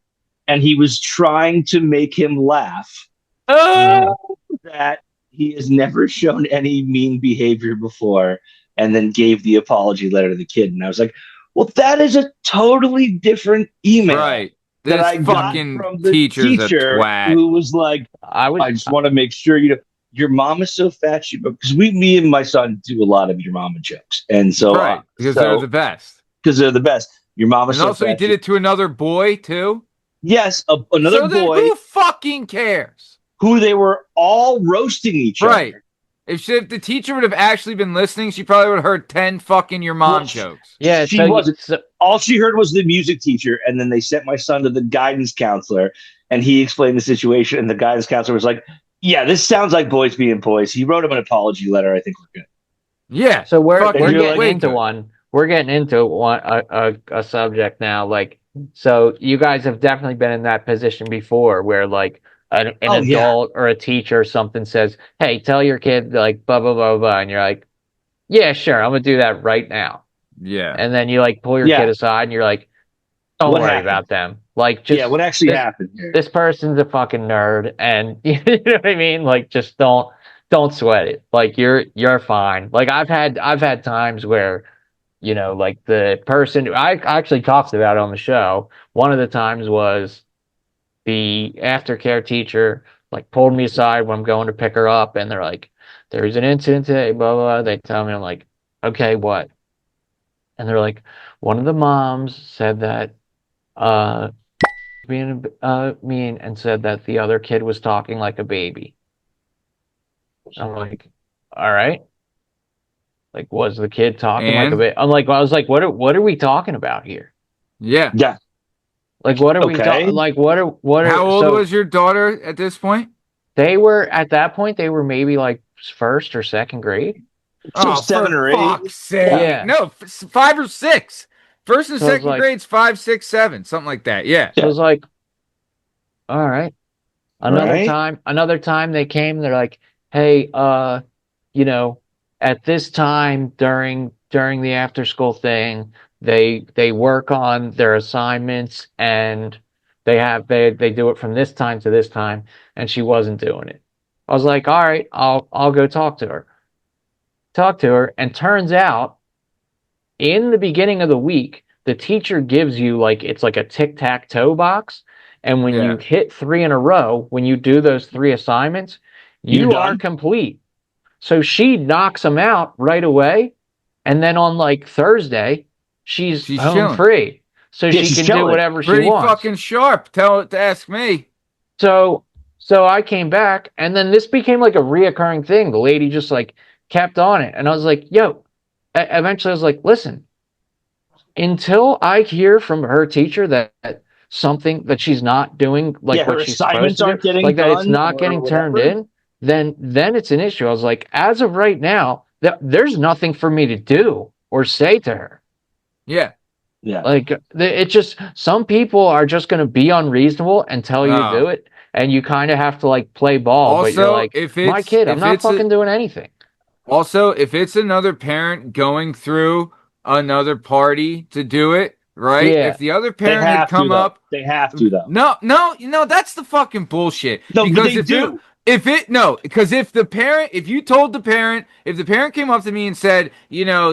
and he was trying to make him laugh. That he has never shown any mean behavior before, and then gave the apology letter to the kid. And I was like, well, that is a totally different email. Right. That This I got fucking from the teacher's a teacher twat. who was like, I just want to make sure your mom is so fat. Because me and my son do a lot of your mama jokes. And so, Right, because they're the best. Because they're the best. Your mom is And so also, fat. he did it to another boy too. Yes, another so then boy. Who fucking cares? Who they were all roasting each Right. other. If the teacher would have actually been listening, she probably would have heard 10 fucking your mom jokes. Yeah, she wasn't. All she heard was the music teacher, and then they sent my son to the guidance counselor, and he explained the situation, and the guidance counselor was like, yeah, this sounds like boys being boys. He wrote him an apology letter. I think we're good. Yeah. So we're getting way into good. one. We're getting into one a subject now. Like, so you guys have definitely been in that position before, where like an adult or a teacher or something says, "Hey, tell your kid like blah blah blah blah," and you're like, "Yeah, sure, I'm gonna do that right now." Yeah. And then you like pull your kid aside and you're like, "Don't What worry happened? about them." Like, just what actually happened here? This person's a fucking nerd, and you know what I mean. Like, just don't sweat it. Like, you're fine. Like, I've had times where, you know, like the person I actually talked about on the show. One of the times was the aftercare teacher like pulled me aside when I'm going to pick her up, and they're like, "There's an incident today." Blah blah. They tell me, I'm like, "Okay, what?" And they're like, "One of the moms said that being mean and said that the other kid was talking like a baby." I'm like, "All right." Like, was the kid talking like a baby? I'm like, I was like, what are we talking about here? Yeah. Yeah. Like, what are we talking? Like, what are? How old was your daughter at this point? They were at that point. They were maybe like first or second grade. So 7 or 8. Fuck's sake. Yeah. No, 5 or 6. First and second like, grade's 5, 6, 7, something like that. Yeah. So it was like, all right. Another Right? time they came. They're like, hey, you know, at this time during the after school thing, they work on their assignments and they do it from this time to this time, and she wasn't doing it. I was like, all right, I'll go talk to her. And turns out in the beginning of the week, the teacher gives you like, it's like a tic-tac-toe box, and when you hit 3 in a row, when you do those 3 assignments, you are complete. So she knocks them out right away, and then on like Thursday, she's home chilling. free, so she can do whatever she wants. Pretty fucking sharp. Tell it to ask me. So I came back, and then this became like a reoccurring thing. The lady just like kept on it, and I was like, "Yo." Eventually, I was like, "Listen, until I hear from her teacher that something that she's not doing like her what she's supposed assignments to aren't do, getting like that it's done not or getting turned whatever. in, then it's an issue. I was like, as of right now, there's nothing for me to do or say to her. Yeah. Yeah. Like it just, some people are just going to be unreasonable and tell you to do it, and you kind of have to like play ball. But you're Also, like, if my it's kid, I'm if not it's a, fucking doing anything. also if it's another parent going through another party to do it, right? Yeah. If the other They parent had have to, come though. up, They have to, though. no, that's the fucking bullshit. No, but Because they do. because if the parent, if you told the parent, if the parent came up to me and said,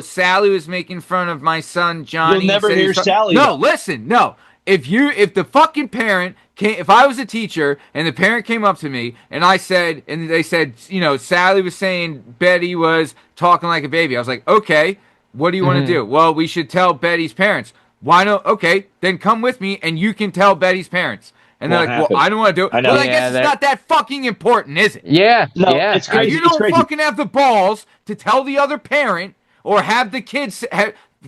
Sally was making fun of my son Johnny, You'll never and said he hear was Sally, no, though. listen, no. If the fucking parent came, if I was a teacher and the parent came up to me and I said, and they said, Sally was saying Betty was talking like a baby. I was like, okay, what do you want to do? Well, we should tell Betty's parents. Why not? Okay, then come with me and you can tell Betty's parents. And they're Won't like, happen. well, I don't want to do it. I know. Well, I Yeah, guess it's not that fucking important, is it? Yeah. No, Yeah. it's crazy. If you It's don't crazy. fucking have the balls to tell the other parent or have the kids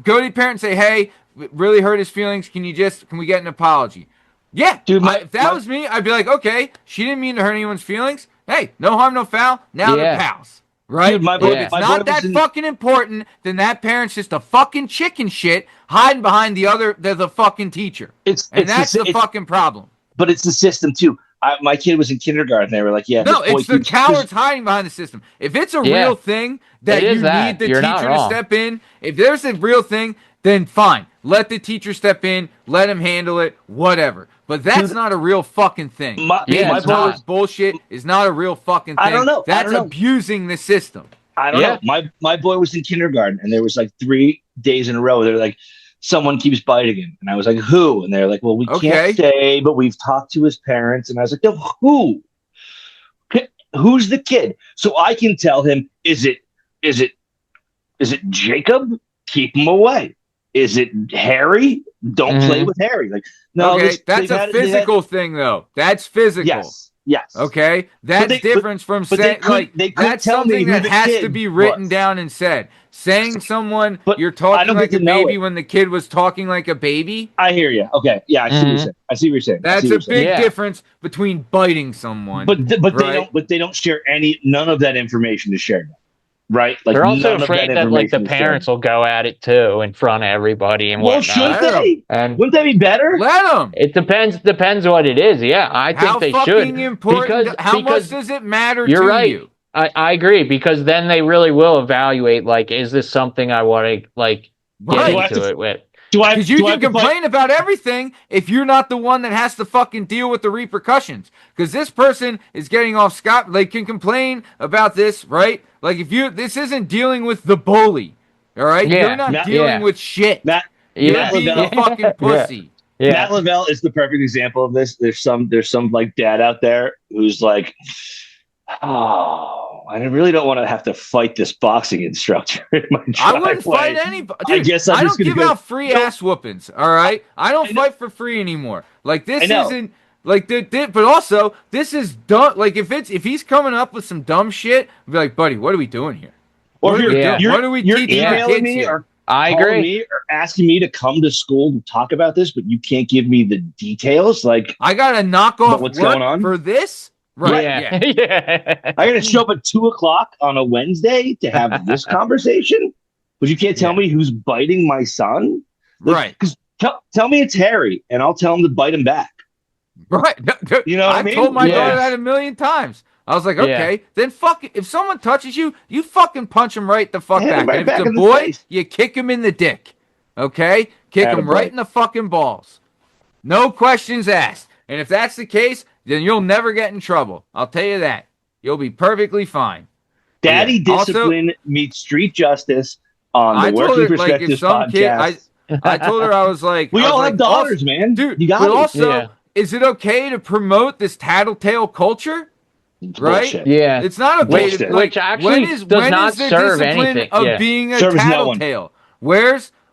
go to the parent and say, hey, it really hurt his feelings. Can we get an apology? Yeah. Dude, if that was me, I'd be like, okay, she didn't mean to hurt anyone's feelings. Hey, no harm, no foul. Now they're pals. Right? Dude, my If boy, it's my not boy that was in, fucking important, then that parent's just a fucking chicken shit hiding behind the fucking teacher. And that's the fucking problem. But it's the system too. My kid was in kindergarten. They were like, "Yeah, No, this boy it's the keeps- cowards hiding behind the system. If it's a real thing that It you is that. need the You're not teacher to wrong. step in, if there's a real thing, then fine. Let the teacher step in. Let him handle it. Whatever. But that's not a real fucking thing. My It's boy not was- bullshit. Is not a real fucking thing. I don't know. That's abusing the system. I don't know. My boy was in kindergarten, and there was like 3 days in a row. They're like, someone keeps biting him, and I was like, who? And they're like, well, we can't say, but we've talked to his parents. And I was like, no, who? Who's the kid? So I can tell him, is it Jacob? Keep him away. Is it Harry? Don't play with Harry. Like, no, okay, that's a physical thing, though. That's physical. Yes. Okay, that's different from saying that's something that has to be written down and said. Saying someone you're talking like a baby when the kid was talking like a baby. I hear you. Okay, yeah, I see what you're saying. I see what you're saying. That's a big difference between biting someone. But they don't share none of that information to share. Right? Like they're also afraid that like the parents will go at it too in front of everybody and whatnot. Well, should they? And wouldn't that be better? Let them. It depends what it is. Yeah, I think they should. Important? How much does it matter to you? I agree, because then they really will evaluate, like, is this something I want to like get into it with? Because you can complain about everything if you're not the one that has to fucking deal with the repercussions. Because this person is getting off scot. They can complain about this, right? Like this isn't dealing with the bully, all right? Yeah. You're not dealing with shit. You're being a fucking pussy. Yeah. Matt Lavelle is the perfect example of this. There's some like dad out there who's like, oh, I really don't want to have to fight this boxing instructor in my driveway. I wouldn't fight anybody. Dude, I guess I don't give out free ass whoopings. All right, I don't fight for free anymore. Like this isn't like but also this is dumb. Like if he's coming up with some dumb shit, I'd be like, buddy, what are we doing here? Or what are we teaching our kids me here? I agree. Me or asking me to come to school and talk about this, but you can't give me the details. Like I got to knock off what's work going on for this. Right. Yeah. I got to show up at 2:00 on a Wednesday to have this conversation, but you can't tell me who's biting my son. Right. Because tell me it's Harry, and I'll tell him to bite him back. Right. You know what I mean? I've told my daughter that a million times. I was like, okay, then fuck it. If someone touches you, you fucking punch him right the fuck back. Right and if back it's a boy, you kick him in the dick. Okay? Kick him right in the fucking balls. No questions asked. And if that's the case, then you'll never get in trouble. I'll tell you that. You'll be perfectly fine. Daddy discipline meets street justice on the Working Perspectives podcast. I told her, I was like... We all have daughters, man. Dude, you got but also, is it okay to promote this tattletale culture? Right? Bullshit. Yeah. It's not okay to... Which actually does not serve anything. Of being a tattletale?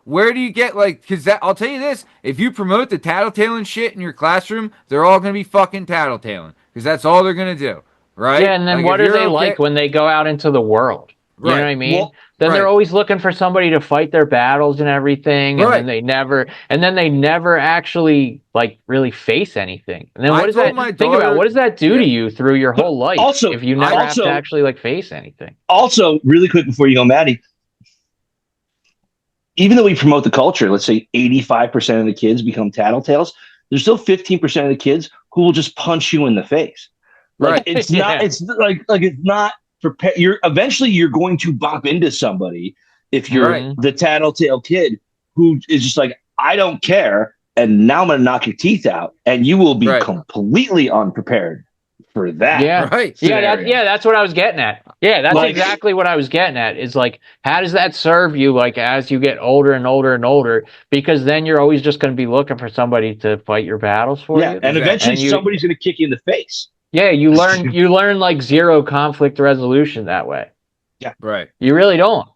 Where do you get, like, because I'll tell you this, if you promote the tattletailing shit in your classroom, they're all going to be fucking tattletaling, because that's all they're going to do, right? Yeah, and then what are they like when they go out into the world? You know what I mean? Well, then they're always looking for somebody to fight their battles and everything, and then they never actually like really face anything. And then what does that think about? What does that do to you through your whole life if you never have to actually like face anything? Also, really quick before you go, Maddie, even though we promote the culture, let's say 85% of the kids become tattletales, there's still 15% of the kids who will just punch you in the face. Like it's not, it's like it's not prepared. Eventually you're going to bump into somebody if you're the tattletale kid who is just like, I don't care, and now I'm gonna knock your teeth out, and you will be completely unprepared for that. Yeah, that's what I was getting at. Yeah, that's exactly what I was getting at. Is like, how does that serve you? Like as you get older and older and older, because then you're always just going to be looking for somebody to fight your battles for you. And eventually somebody's going to kick you in the face. Yeah, you learn like zero conflict resolution that way. Yeah, right. You really don't.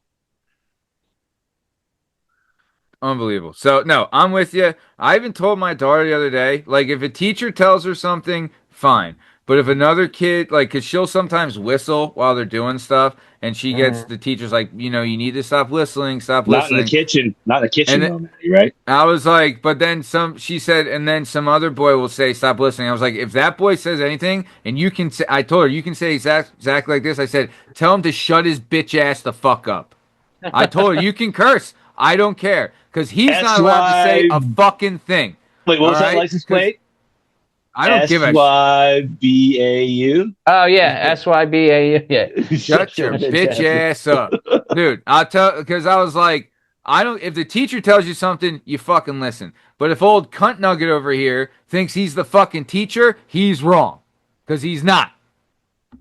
Unbelievable. So no, I'm with you. I even told my daughter the other day, like if a teacher tells her something, fine. But if another kid, like, cause she'll sometimes whistle while they're doing stuff, and she gets the teacher's like, you know, you need to stop whistling, stop whistling. Not in the kitchen, though, Maddie, right? I was like, but then she said, and then some other boy will say, stop listening. I was like, if that boy says anything, and you can say, I told her, you can say exactly like this. I said, tell him to shut his bitch ass the fuck up. I told her, you can curse. I don't care. Because he's not allowed to say a fucking thing. Wait, what was that license plate? I don't give a SYBAU. Oh yeah, SYBAU. Yeah. Shut your bitch ass up, dude. I'll tell, because I was like, I don't. If the teacher tells you something, you fucking listen. But if old cunt nugget over here thinks he's the fucking teacher, he's wrong, because he's not.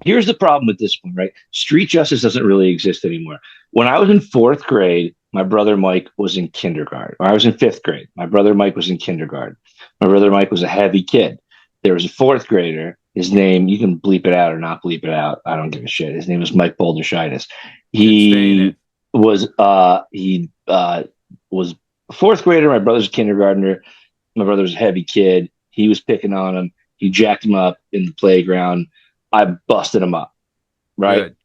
Here's the problem with this one, right? Street justice doesn't really exist anymore. When I was in 4th grade, my brother Mike was in kindergarten. I was in 5th grade. My brother Mike was in kindergarten. My brother Mike was a heavy kid. There was a 4th grader. His name, you can bleep it out or not bleep it out. I don't give a shit. His name was Mike Bouldershitis. He was 4th grader. My brother's a kindergartner. My brother was a heavy kid. He was picking on him. He jacked him up in the playground. I busted him up. Right? Good.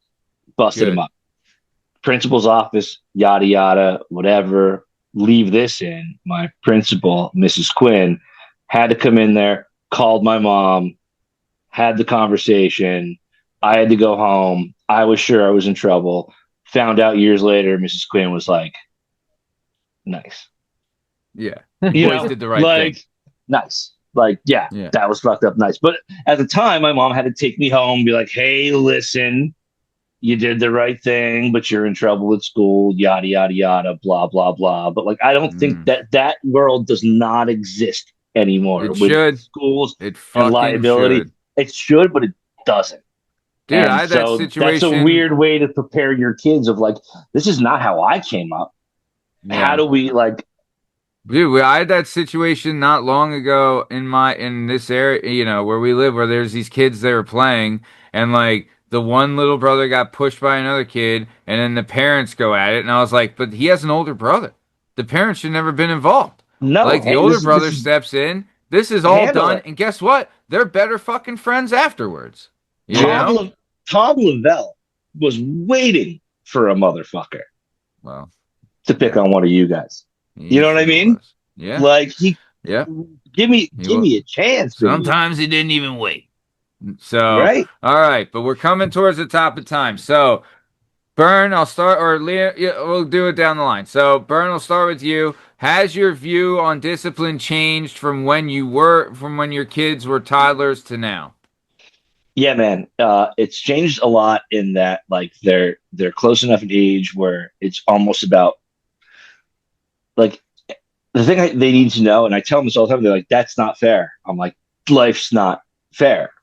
Busted him up. Principal's office, yada yada, whatever. Leave this in. My principal, Mrs. Quinn, had to come in there. Called my mom, had the conversation. I had to go home. I was sure I was in trouble. Found out years later, Mrs. Quinn was like, nice. Yeah. You know, did the right thing. Nice. Like, yeah, that was fucked up nice. But at the time, my mom had to take me home and be like, hey, listen, you did the right thing, but you're in trouble at school, yada, yada, yada, blah, blah, blah. But like, I don't think that world does not exist anymore. It should. Schools and liability. Should. It should, but it doesn't. Dude, I had that situation. That's a weird way to prepare your kids of like, this is not how I came up. Yeah. How do we like? Dude, I had that situation not long ago in this area, you know, where we live, where there's these kids that were playing, and like the one little brother got pushed by another kid, and then the parents go at it, and I was like, but he has an older brother. The parents should never have been involved. No, like the older brother steps in. This is all done, and guess what? They're better fucking friends afterwards. Tom Lavelle was waiting for a motherfucker. Well, to pick on one of you guys. You know what I mean? Yeah. Like give me a chance. Sometimes he didn't even wait. So all right, but we're coming towards the top of time. So Bern, I'll start, or Leah, we'll do it down the line. So Bern, I'll start with you. Has your view on discipline changed from when your kids were toddlers to now? Yeah, man. It's changed a lot in that like they're close enough in age where it's almost about like the thing they need to know, and I tell them this all the time. They're like, "That's not fair." I'm like, "Life's not fair."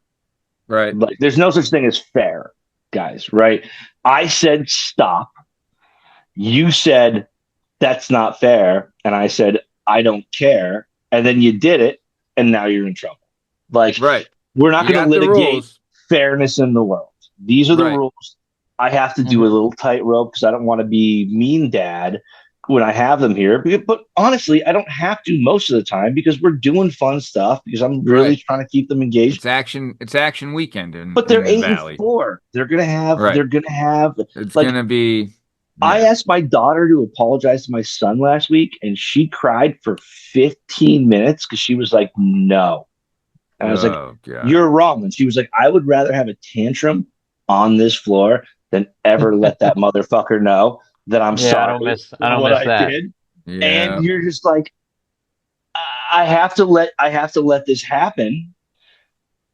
Right. Like, there's no such thing as fair, guys. Right. I said stop. You said that's not fair, and I said I don't care, and then you did it, and now you're in trouble. Like, we're not going to litigate fairness in the world. These are the rules. I have to do a little tightrope because I don't want to be mean dad. when I have them here. But honestly, I don't have to most of the time because we're doing fun stuff because I'm really Right. trying to keep them engaged. It's action weekend in But they're the 8 and valley. 4. Right. They're gonna have It's like gonna be I yeah. asked my daughter to apologize to my son last week, and she cried for 15 minutes because she was like, no. And I was like, Oh god. you're wrong. And she was like, I would rather have a tantrum on this floor than ever let that motherfucker know that I'm Yeah, sorry I for don't what miss I that. did. And Yeah. you're just like, I have to let this happen.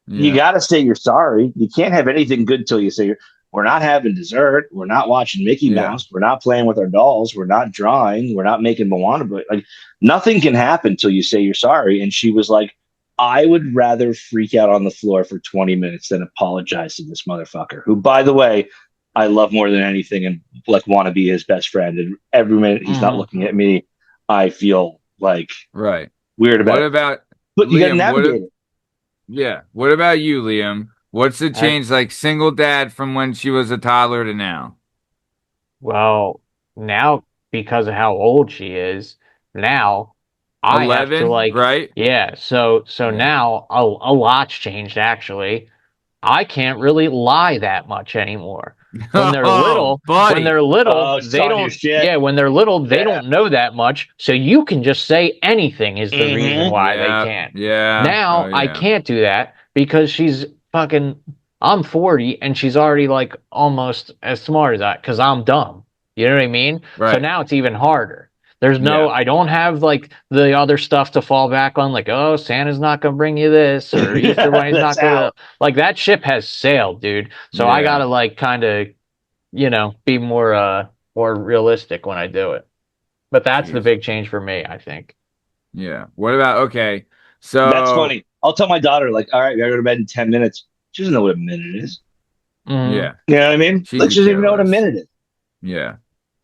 You Yeah. got to say you're sorry. You can't have anything good till you say we're not having dessert. We're not watching Mickey Yeah. Mouse. We're not playing with our dolls. We're not drawing. We're not making Moana. But like nothing can happen till you say you're sorry. And she was like, I would rather freak out on the floor for 20 minutes than apologize to this motherfucker, who, by the way, I love more than anything and like want to be his best friend. And every minute he's not Hmm. looking at me, I feel like Right. weird about What it. about But you got to Liam? navigate it. Yeah. What about you, Liam? What's the I change like single dad from when she was a toddler to now? Well, now because of how old she is, now I have to 11, like, right? yeah, so Yeah. now a lot's changed actually. I can't really lie that much anymore. Oh, When buddy. they're little, Oh, it's they on your don't, shit. yeah, when they're little, they Yeah. don't know that much. So you can just say anything is the reason Mm-hmm. why they Yeah. can't. Yeah. Oh Now I yeah. can't do that because she's fucking, I'm 40 and she's already like almost as smart as I, because I'm dumb. You know what I mean? So Right. now it's even harder. There's no, Yeah. I don't have like the other stuff to fall back on, like, oh, Santa's not gonna bring you this, or Easter Yeah, Bunny's that's not gonna, out. like, that ship has sailed, dude. So I Yeah. gotta like kind of, be more realistic when I do it. But that's the Jeez. big change for me, I think. Yeah. What about okay? That's So funny. I'll tell my daughter, like, all right, we gotta go to bed in 10 minutes. She doesn't know what a minute is. Hmm. yeah, You know what I mean? she Like, she could doesn't even care know what a less. minute is. Yeah. As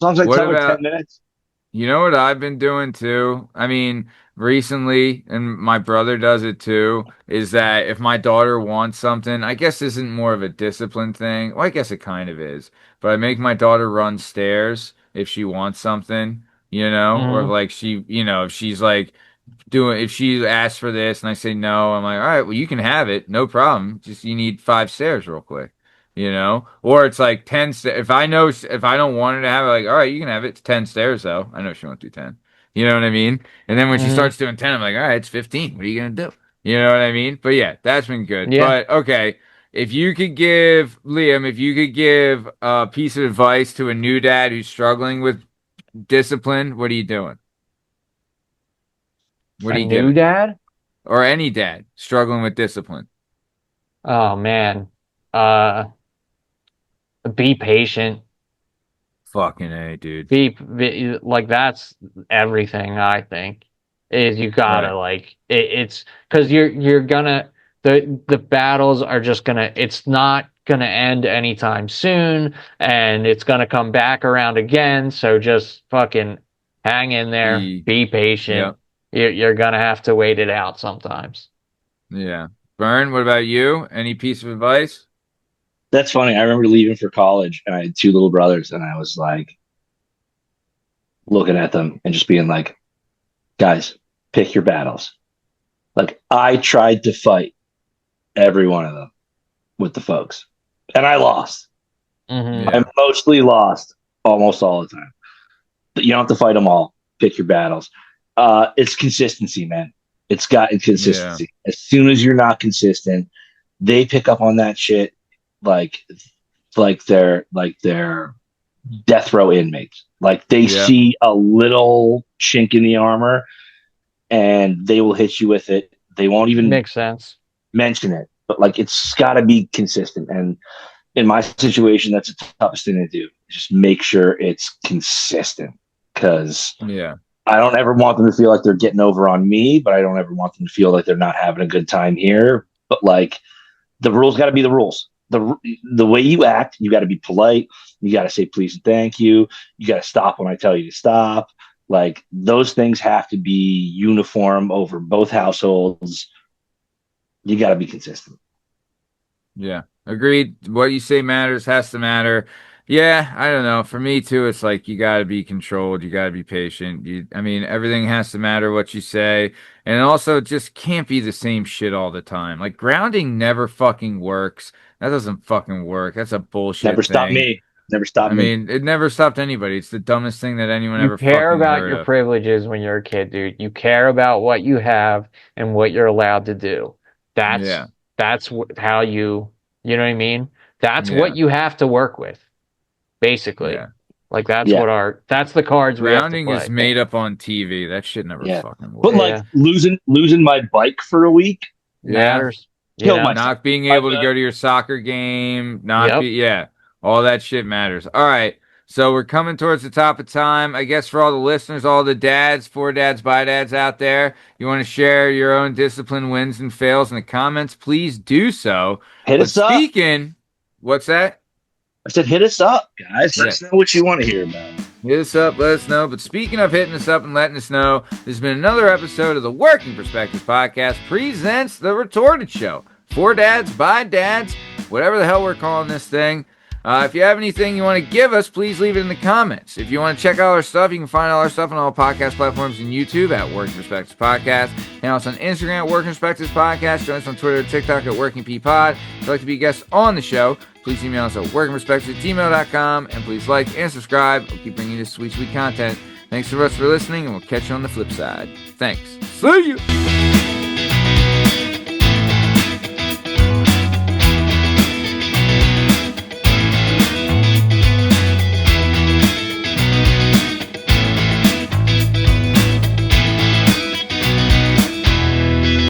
long as I What tell her 10 about minutes. you know what I've been doing too? I mean, recently, and my brother does it too, is that if my daughter wants something, I guess this isn't more of a discipline thing. Well, I guess it kind of is. But I make my daughter run stairs if she wants something, or Hmm. like if she's like if she asks for this and I say no, I'm like, all right, well, you can have it, no problem. Just you need 5 stairs real quick, or it's like 10. If I know if I don't want her to have it, like, all right, you can have it. It's 10 stairs though. I know she won't do 10. You know what I mean? And then when she Hmm. starts doing 10, I'm like, all right, it's 15. What are you gonna do? You know what I mean? But yeah, that's been good. Yeah. But okay, if you could give Liam, if you could give a piece of advice to a new dad who's struggling with discipline, what are you doing? What A are you new giving? dad? Or any dad struggling with discipline. Oh man. Uh, be patient. Fucking A, dude. Like that's everything I think is you gotta Right. like it's because you're gonna the battles are just gonna it's not gonna end anytime soon and it's gonna come back around again, so just fucking hang in there, Be, be patient. yep. You're gonna have to wait it out sometimes. Yeah. Bern, what about you? Any piece of advice? That's funny. I remember leaving for college and I had two little brothers, and I was like looking at them and just being like, guys, pick your battles. Like, I tried to fight every one of them with the folks, and I lost. Hmm. I Yeah. mostly lost almost all the time. But you don't have to fight them all. Pick your battles. It's consistency, man. It's got Yeah. consistency. As soon as you're not consistent, they pick up on that shit like they're death row inmates. Like they Yeah. see a little chink in the armor and they will hit you with it. They won't even Makes sense. mention it, but like it's got to be consistent. And in my situation, that's the toughest thing to do. Just make sure it's consistent because Yeah. I don't ever want them to feel like they're getting over on me, but I don't ever want them to feel like they're not having a good time here. But like the rules got to be the rules. The way you act, you got to be polite. You got to say please and thank you. You got to stop when I tell you to stop. Like those things have to be uniform over both households. You got to be consistent. Yeah. Agreed. What you say matters, has to matter. Yeah, I don't know. For me too, it's like you got to be controlled. You got to be patient. I mean, everything has to matter what you say, and it also just can't be the same shit all the time. Like grounding never fucking works. That doesn't fucking work. That's a bullshit Never stopped thing. me. Never stopped I me. mean, it never stopped anybody. It's the dumbest thing that anyone You ever care fucking about heard your of. privileges when you're a kid, dude. You care about what you have and what you're allowed to do. That's Yeah, how you know what I mean? That's yeah, what you have to work with, basically. yeah. Like Yeah, that's the cards we have to Grounding is play. made up on TV. That shit never yeah. fucking But worked. like Yeah, losing my bike for a week Yeah. matters, you killed know? myself. Not being I've able to go to your soccer game, Yep. yeah, all that shit matters. All right. So we're coming towards the top of time. I guess for all the listeners, all the dads, for dads, by dads out there, you want to share your own discipline wins and fails in the comments, please do so. hit But us up. speaking, what's that? I said, hit us up, guys. Let Yeah. us know what you want to hear about. Hit us up, let us know. But speaking of hitting us up and letting us know, this has been another episode of the Working Perspectives Podcast presents The Retorted Show. For dads, by dads, whatever the hell we're calling this thing. If you have anything you want to give us, please leave it in the comments. If you want to check out our stuff, you can find all our stuff on all podcast platforms and YouTube at Working Perspectives Podcast. And also on Instagram at Working Perspectives Podcast. Join us on Twitter and TikTok at Working P Pod. If you'd like to be a guest on the show, please email us at workingperspectives@gmail.com. And please like and subscribe. We'll keep bringing you this sweet, sweet content. Thanks so much for listening, and we'll catch you on the flip side. Thanks. See you.